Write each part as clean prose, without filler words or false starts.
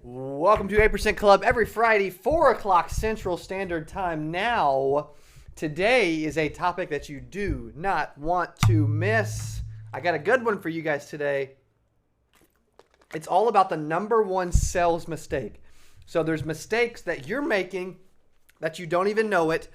Welcome to 8% Club every Friday, 4 o'clock Central Standard Time. Now, today is a topic that you do not want to miss. I got a good one for you guys today. It's all about the number one sales mistake. So there's mistakes that you're making that you don't even know it.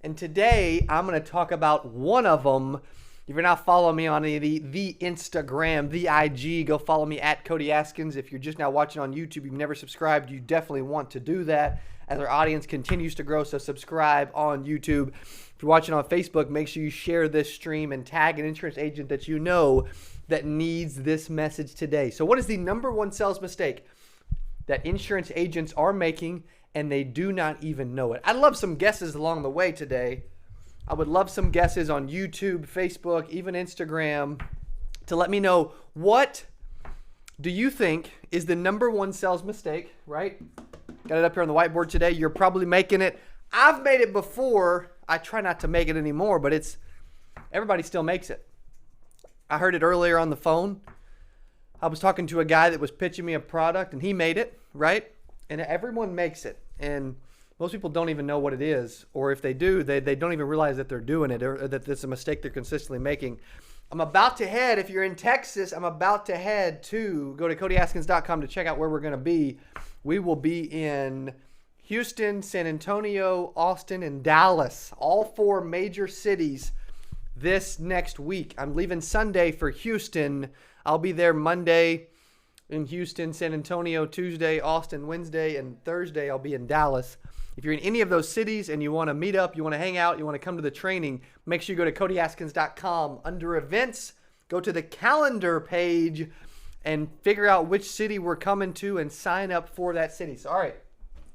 And today, I'm going to talk about one of them. If you're not following me on any of the Instagram, the IG, go follow me at Cody Askins. If you're just now watching on YouTube, you've never subscribed, you definitely want to do that as our audience continues to grow. So subscribe on YouTube. If you're watching on Facebook, make sure you share this stream and tag an insurance agent that you know that needs this message today. So what is the number one sales mistake that insurance agents are making and they do not even know it? I'd love some guesses along the way today. I would love some guesses on YouTube, Facebook, even Instagram to let me know, what do you think is the number one sales mistake, right? Got it up here on the whiteboard today. You're probably making it. I've made it before. I try not to make it anymore, but everybody still makes it. I heard it earlier on the phone. I was talking to a guy that was pitching me a product and he made it, right? And everyone makes it. And most people don't even know what it is, or if they do, they don't even realize that they're doing it, or that it's a mistake they're consistently making. I'm about to head, if you're in Texas, go to CodyAskins.com to check out where we're going to be. We will be in Houston, San Antonio, Austin, and Dallas, all four major cities this next week. I'm leaving Sunday for Houston. I'll be there Monday in Houston, San Antonio, Tuesday, Austin, Wednesday, and Thursday I'll be in Dallas. If you're in any of those cities and you want to meet up, you want to hang out, you want to come to the training, make sure you go to CodyAskins.com. Under events, go to the calendar page and figure out which city we're coming to and sign up for that city. So, all right.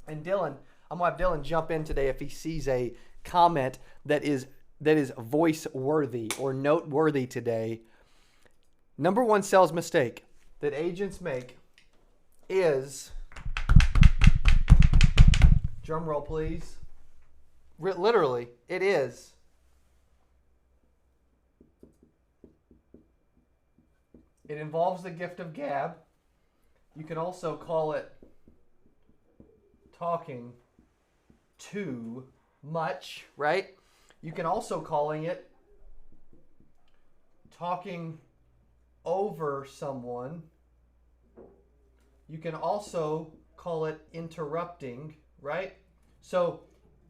And Dylan, I'm going to have Dylan jump in today if he sees a comment that is voice-worthy or noteworthy today. Number one sales mistake that agents make is... Drum roll, please. Literally, it is. It involves the gift of gab. You can also call it talking too much, right? You can also calling it talking over someone. You can also call it interrupting, right? So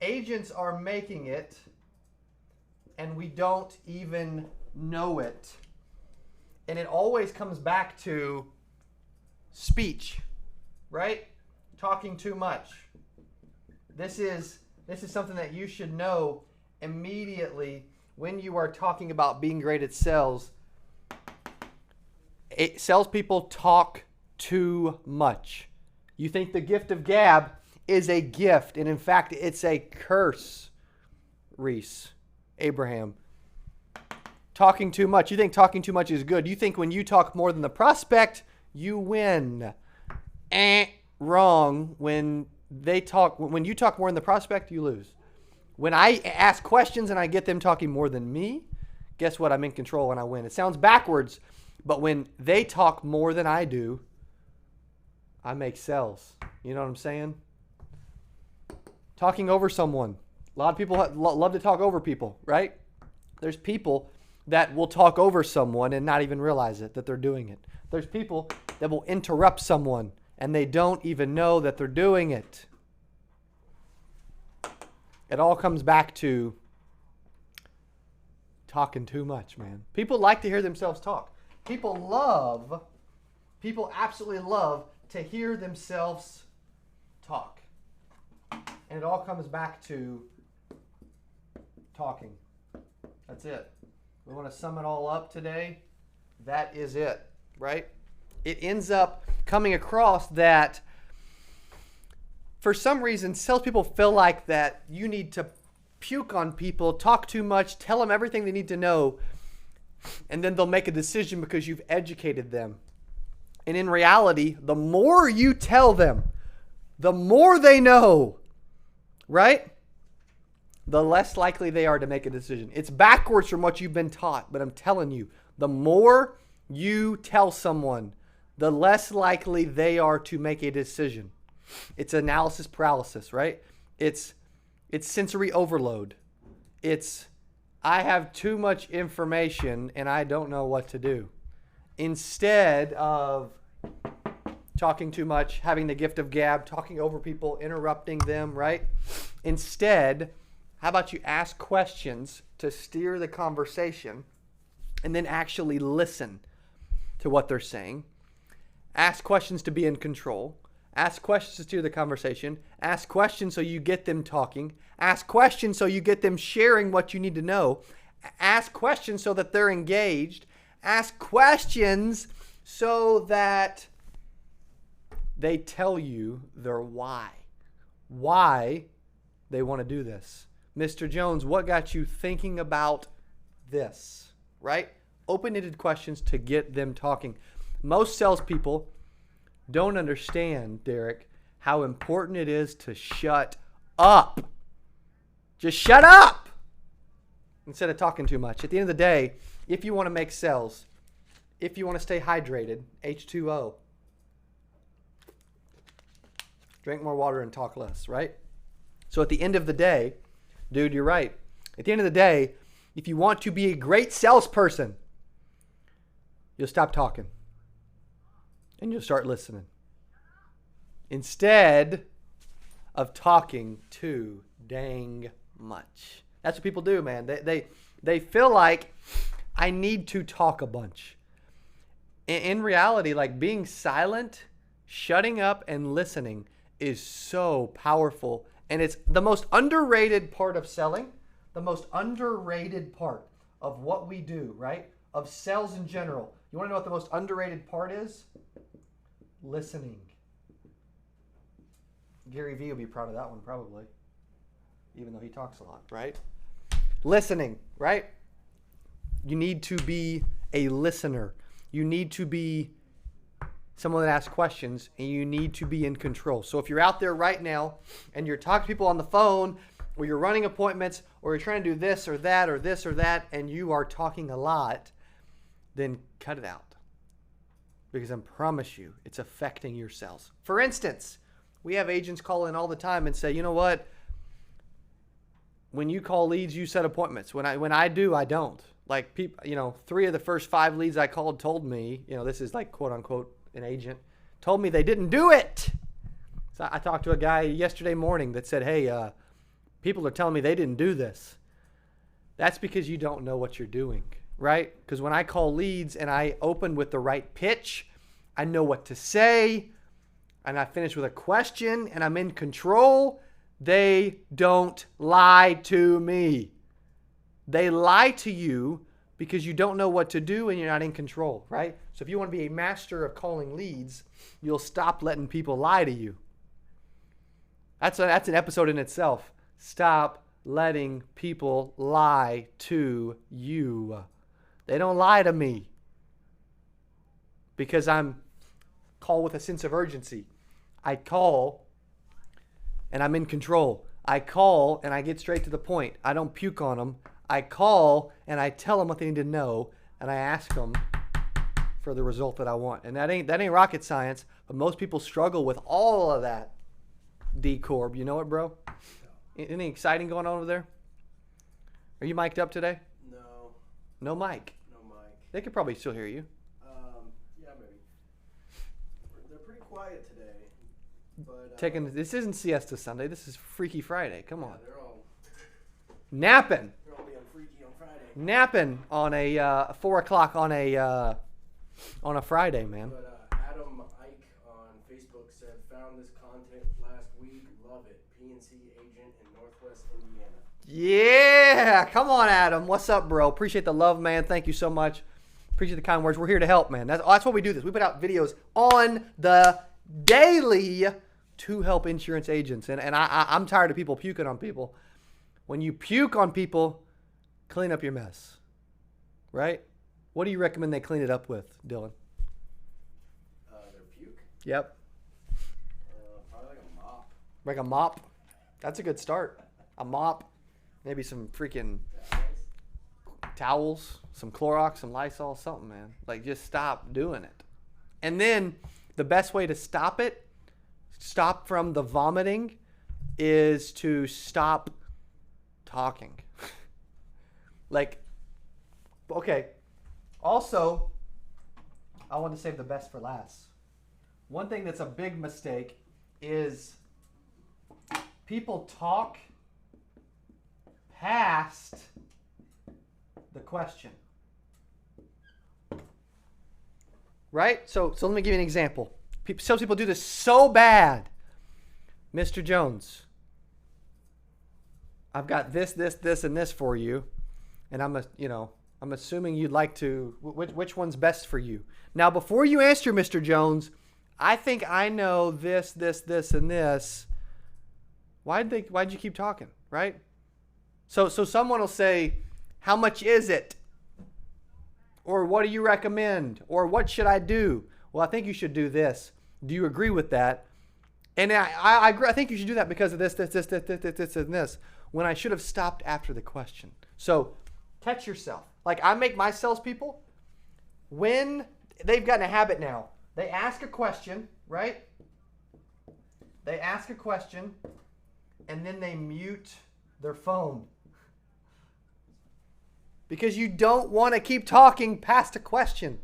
agents are making it and we don't even know it. And it always comes back to speech, right? Talking too much. This is something that you should know immediately when you are talking about being great at sales. Salespeople talk too much. You think the gift of gab is a gift, and in fact, it's a curse. Reese, Abraham. Talking too much. You think talking too much is good. You think when you talk more than the prospect, you win. Wrong. When you talk more than the prospect, you lose. When I ask questions and I get them talking more than me, guess what? I'm in control and I win. It sounds backwards, but when they talk more than I do, I make sales. You know what I'm saying? Talking over someone. A lot of people love to talk over people, right? There's people that will talk over someone and not even realize it, that they're doing it. There's people that will interrupt someone and they don't even know that they're doing it. It all comes back to talking too much, man. People like to hear themselves talk. People absolutely love to hear themselves talk. And it all comes back to talking. That's it. We want to sum it all up today. That is it, right? It ends up coming across that for some reason, salespeople feel like that you need to puke on people, talk too much, tell them everything they need to know, and then they'll make a decision because you've educated them. And in reality, the more you tell them, the more they know, right? The less likely they are to make a decision. It's backwards from what you've been taught, but I'm telling you, the more you tell someone, the less likely they are to make a decision. It's analysis paralysis, right? It's sensory overload. It's, I have too much information and I don't know what to do. Instead of talking too much, having the gift of gab, talking over people, interrupting them, right? Instead, how about you ask questions to steer the conversation and then actually listen to what they're saying. Ask questions to be in control. Ask questions to steer the conversation. Ask questions so you get them talking. Ask questions so you get them sharing what you need to know. Ask questions so that they're engaged. Ask questions so that they tell you their why. Why they want to do this. Mr. Jones, what got you thinking about this? Right? Open-ended questions to get them talking. Most salespeople don't understand, Derek, how important it is to shut up. Just shut up instead of talking too much. At the end of the day, if you want to make sales, if you want to stay hydrated, H2O. Drink more water and talk less, right? So at the end of the day, dude, you're right. At the end of the day, if you want to be a great salesperson, you'll stop talking and you'll start listening instead of talking too dang much. That's what people do, man. They feel like I need to talk a bunch. In reality, like being silent, shutting up and listening is so powerful. And it's the most underrated part of selling, the most underrated part of what we do, right? Of sales in general. You want to know what the most underrated part is? Listening. Gary Vee will be proud of that one probably, even though he talks a lot, right? Listening, right? You need to be a listener. You need to be someone that asks questions, and you need to be in control. So if you're out there right now and you're talking to people on the phone, or you're running appointments, or you're trying to do this or that or this or that, and you are talking a lot, then cut it out. Because I promise you, it's affecting your sales. For instance, we have agents call in all the time and say, you know what? When you call leads, you set appointments. When I do, I don't. Like people, 3 of the first 5 leads I called told me, this is like quote unquote an agent, told me they didn't do it. So I talked to a guy yesterday morning that said, hey, people are telling me they didn't do this. That's because you don't know what you're doing, right? Because when I call leads and I open with the right pitch, I know what to say, and I finish with a question, and I'm in control, they don't lie to me. They lie to you because you don't know what to do and you're not in control, right? So if you want to be a master of calling leads, you'll stop letting people lie to you. That's an episode in itself. Stop letting people lie to you. They don't lie to me because I'm call with a sense of urgency. I call and I'm in control. I call and I get straight to the point. I don't puke on them. I call and I tell them what they need to know, and I ask them for the result that I want. And that ain't rocket science, but most people struggle with all of that. D-Corb, you know it, bro? Anything exciting going on over there? Are you mic'd up today? No. No mic? No mic. They could probably still hear you. Yeah, maybe. They're pretty quiet today. But This isn't Siesta Sunday. This is Freaky Friday. Come on. They're all Napping. being freaky on Friday. Napping on a 4 o'clock on a Friday, man. But Adam Ike on Facebook said, found this content last week. Love it. PNC agent in Northwest Indiana. Yeah, come on, Adam. What's up, bro? Appreciate the love, man. Thank you so much. Appreciate the kind words. We're here to help, man. That's why we do this. We put out videos on the daily to help insurance agents. And I'm tired of people puking on people. When you puke on people, clean up your mess, right? What do you recommend they clean it up with, Dylan? Their puke? Yep. Probably like a mop. Like a mop? That's a good start. A mop. Maybe some freaking towels, some Clorox, some Lysol, something, man. Like, just stop doing it. And then the best way to stop from the vomiting, is to stop talking. Like, okay. Also, I want to save the best for last. One thing that's a big mistake is people talk past the question. Right? So let me give you an example. Some people do this so bad. Mr. Jones, I've got this, and this for you, and I'm assuming you'd like to. Which one's best for you? Now, before you answer, Mr. Jones, I think I know this, and this. Why'd you keep talking, right? So someone will say, "How much is it?" Or "What do you recommend?" Or "What should I do?" Well, I think you should do this. Do you agree with that? And I agree. I think you should do that because of this, and this. When I should have stopped after the question. So catch yourself. Like, I make my salespeople, when they've gotten a habit now, they ask a question, right? They ask a question, and then they mute their phone. Because you don't want to keep talking past a question.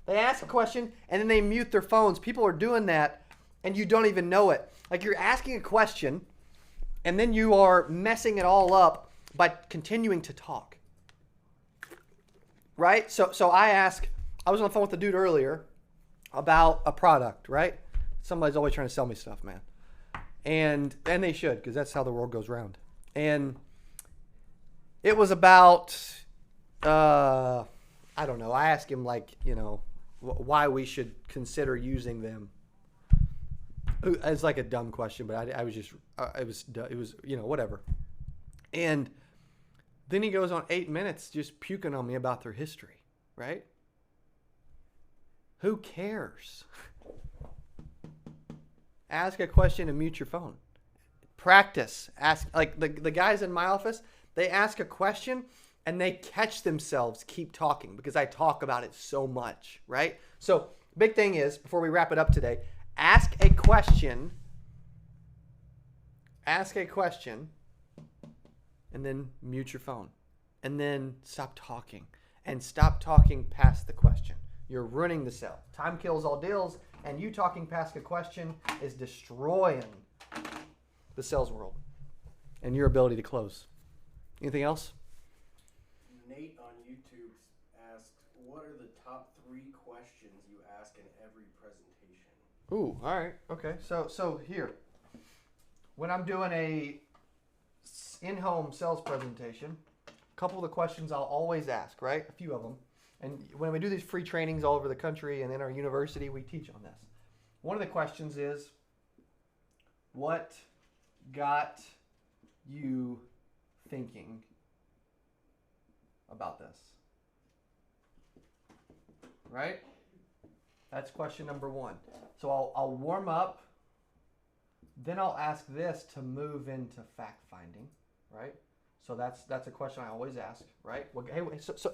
They ask a question, and then they mute their phones. People are doing that, and you don't even know it. Like, you're asking a question, and then you are messing it all up by continuing to talk. Right? So I was on the phone with a dude earlier about a product, right? Somebody's always trying to sell me stuff, man. And they should, because that's how the world goes round. And it was about, I don't know. I asked him, like, why we should consider using them. It's like a dumb question, but I was just, it was, whatever. And then he goes on 8 minutes just puking on me about their history, right? Who cares? Ask a question and mute your phone. Practice. Ask, like the guys in my office, they ask a question and they catch themselves keep talking because I talk about it so much, right? So big thing is, before we wrap it up today, ask a question, and then mute your phone. And then stop talking. And stop talking past the question. You're ruining the sale. Time kills all deals, and you talking past a question is destroying the sales world and your ability to close. Anything else? Nate on YouTube asks, what are the top 3 questions you ask in every presentation? Ooh, all right. Okay. So here, when I'm doing a in-home sales presentation, a couple of the questions I'll always ask, right? A few of them. And when we do these free trainings all over the country and in our university, we teach on this. One of the questions is, what got you thinking about this? Right? That's question number 1. So I'll warm up, then I'll ask this to move into fact finding, right? So that's a question I always ask, right? Well, hey,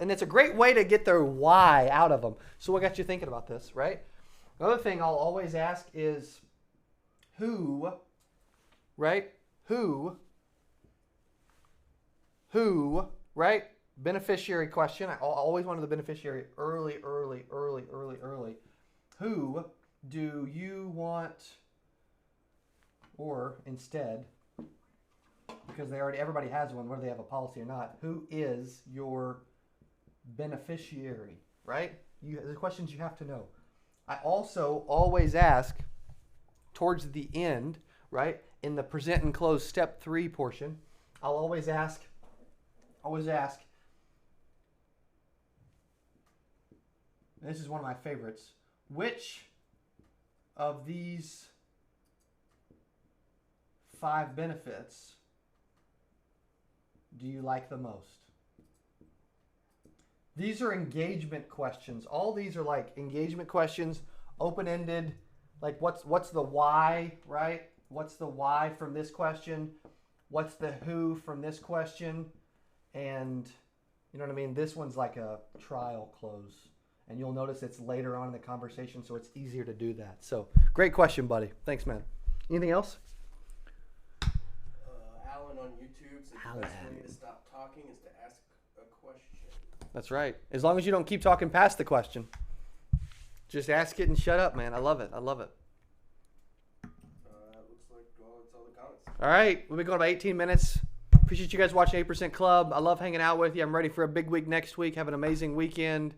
and it's a great way to get their why out of them. So what got you thinking about this, right? Another thing I'll always ask is who, right? Who, right? Beneficiary question. I always wanted the beneficiary early. Who do you want, or instead, because everybody has one, whether they have a policy or not, who is your beneficiary, right? The questions you have to know. I also always ask towards the end, right, in the present and close step 3 portion, I'll always ask, this is one of my favorites, which of these 5 benefits do you like the most? These are engagement questions. All these are like engagement questions, open-ended, like what's the why, right? What's the why from this question? What's the who from this question? And you know what I mean? This one's like a trial close. And you'll notice it's later on in the conversation, so it's easier to do that. So great question, buddy. Thanks, man. Anything else? Alan on YouTube said the best way to stop talking is to ask a question. That's right. As long as you don't keep talking past the question. Just ask it and shut up, man. I love it. I love it. Looks like it's all the comments. All right. We've been going about 18 minutes. Appreciate you guys watching 8% Club. I love hanging out with you. I'm ready for a big week next week. Have an amazing weekend.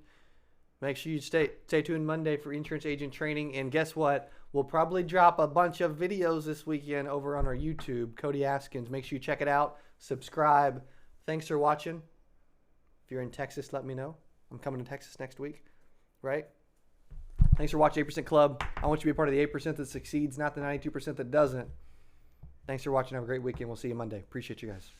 Make sure you stay tuned Monday for insurance agent training. And guess what? We'll probably drop a bunch of videos this weekend over on our YouTube, Cody Askins. Make sure you check it out. Subscribe. Thanks for watching. If you're in Texas, let me know. I'm coming to Texas next week, right? Thanks for watching 8% Club. I want you to be a part of the 8% that succeeds, not the 92% that doesn't. Thanks for watching. Have a great weekend. We'll see you Monday. Appreciate you guys.